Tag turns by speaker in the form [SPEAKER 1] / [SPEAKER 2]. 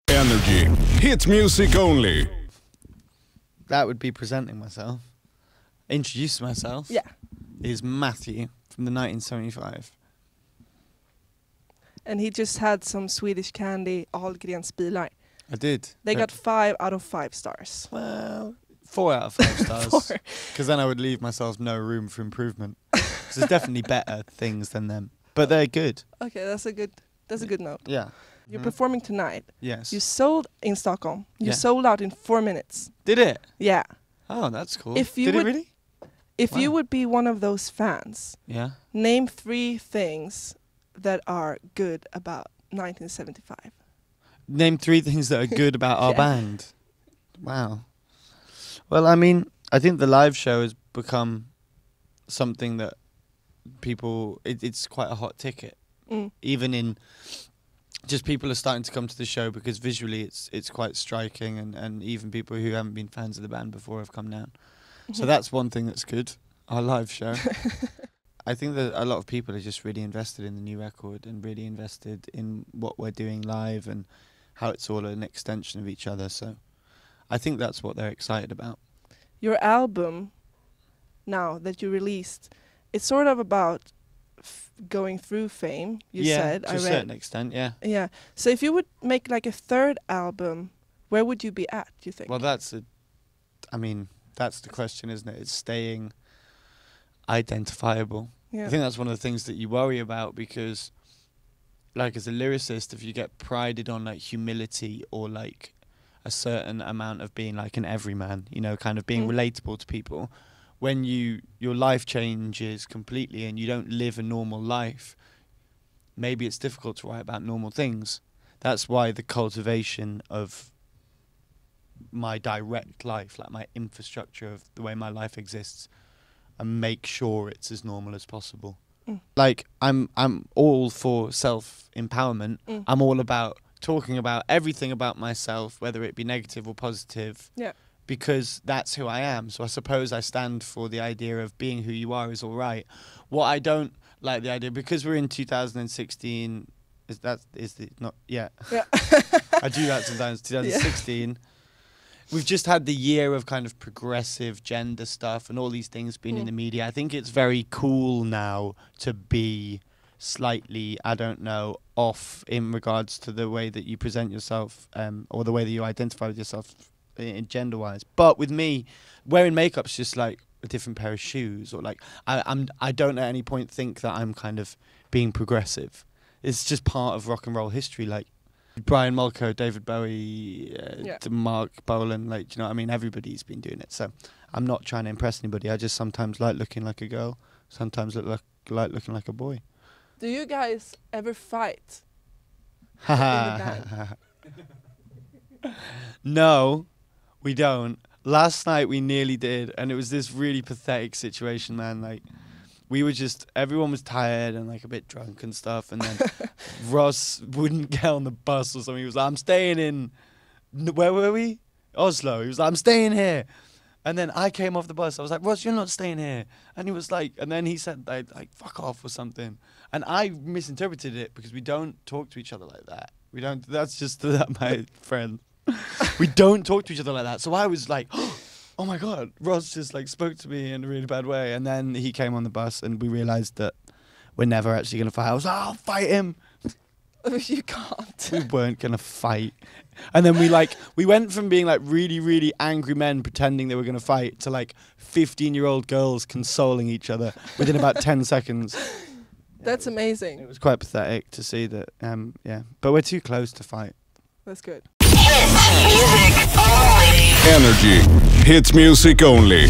[SPEAKER 1] Energy. Hit music only.
[SPEAKER 2] That would be presenting myself. Introduce myself.
[SPEAKER 3] Yeah.
[SPEAKER 2] Is Matty from the 1975.
[SPEAKER 3] And he just had some Swedish candy, Ahlgrens spelar.
[SPEAKER 2] I did.
[SPEAKER 3] They got 5 out of 5 stars.
[SPEAKER 2] Well, 4 out of 5 stars. Because then I would leave myself no room for improvement. Because there's definitely better things than them. But they're good.
[SPEAKER 3] Okay, that's a good note.
[SPEAKER 2] Yeah.
[SPEAKER 3] You're performing tonight.
[SPEAKER 2] Yes.
[SPEAKER 3] You sold in Stockholm. You sold out in 4 minutes.
[SPEAKER 2] Did it?
[SPEAKER 3] Yeah.
[SPEAKER 2] Oh, that's cool.
[SPEAKER 3] If you
[SPEAKER 2] Did
[SPEAKER 3] would,
[SPEAKER 2] it really?
[SPEAKER 3] If you would be one of those fans, name 3 things that are good about 1975.
[SPEAKER 2] Name 3 things that are good about our band. Wow. Well, I mean, I think the live show has become something that people, it's quite a hot ticket. Even in, just people are starting to come to the show because visually it's quite striking, and even people who haven't been fans of the band before have come down. So that's one thing that's good, our live show. I think that a lot of people are just really invested in the new record and really invested in what we're doing live and how it's all an extension of each other. So I think that's what they're excited about.
[SPEAKER 3] Your album now that you released, it's sort of about going through fame, you said.
[SPEAKER 2] To a certain extent, yeah.
[SPEAKER 3] Yeah. So if you would make like a 3rd album, where would you be at, do you think?
[SPEAKER 2] Well, that's the question, isn't it? It's staying identifiable. Yeah. I think that's one of the things that you worry about because, like, as a lyricist, if you get prided on, like, humility or, like, a certain amount of being, like, an everyman, you know, kind of being relatable to people, when your life changes completely and you don't live a normal life, maybe it's difficult to write about normal things. That's why the cultivation of my direct life, like my infrastructure of the way my life exists, and make sure it's as normal as possible. Like, I'm all for self-empowerment. I'm all about talking about everything about myself, whether it be negative or positive, because that's who I am. So I suppose I stand for the idea of being who you are is all right. What I don't like the idea, because we're in 2016, I do that sometimes, 2016. We've just had the year of kind of progressive gender stuff and all these things being in the media. I think it's very cool now to be slightly, I don't know, off in regards to the way that you present yourself or the way that you identify with yourself in gender-wise. But with me, wearing makeup's just like a different pair of shoes, or like I don't at any point think that I'm kind of being progressive. It's just part of rock and roll history, like Brian Molko, David Bowie, Mark Bolan, like, do you know what I mean? Everybody's been doing it. So I'm not trying to impress anybody. I just sometimes like looking like a girl, sometimes like looking like a boy.
[SPEAKER 3] Do you guys ever fight in the band?
[SPEAKER 2] No, we don't. Last night we nearly did, and it was this really pathetic situation, man. Like, we were just, everyone was tired and like a bit drunk and stuff, and then Ross wouldn't get on the bus or something. He was like, I'm staying in, where were we? Oslo. He was like, I'm staying here. And then I came off the bus. I was like, Ross, you're not staying here. And he was like, and then he said, like, fuck off or something. And I misinterpreted it because we don't talk to each other like that. We don't, that's just my friend. We don't talk to each other like that. So I was like, oh my God, Ross just like spoke to me in a really bad way. And then he came on the bus and we realized that we're never actually going to fight. I was like, I'll fight him.
[SPEAKER 3] You can't.
[SPEAKER 2] We weren't going to fight. And then we went from being like really, really angry men pretending they were going to fight to like 15-year-old girls consoling each other within about 10 seconds.
[SPEAKER 3] That's amazing.
[SPEAKER 2] It was quite pathetic to see that, but we're too close to fight.
[SPEAKER 3] That's good.
[SPEAKER 1] Energy. Hit music only.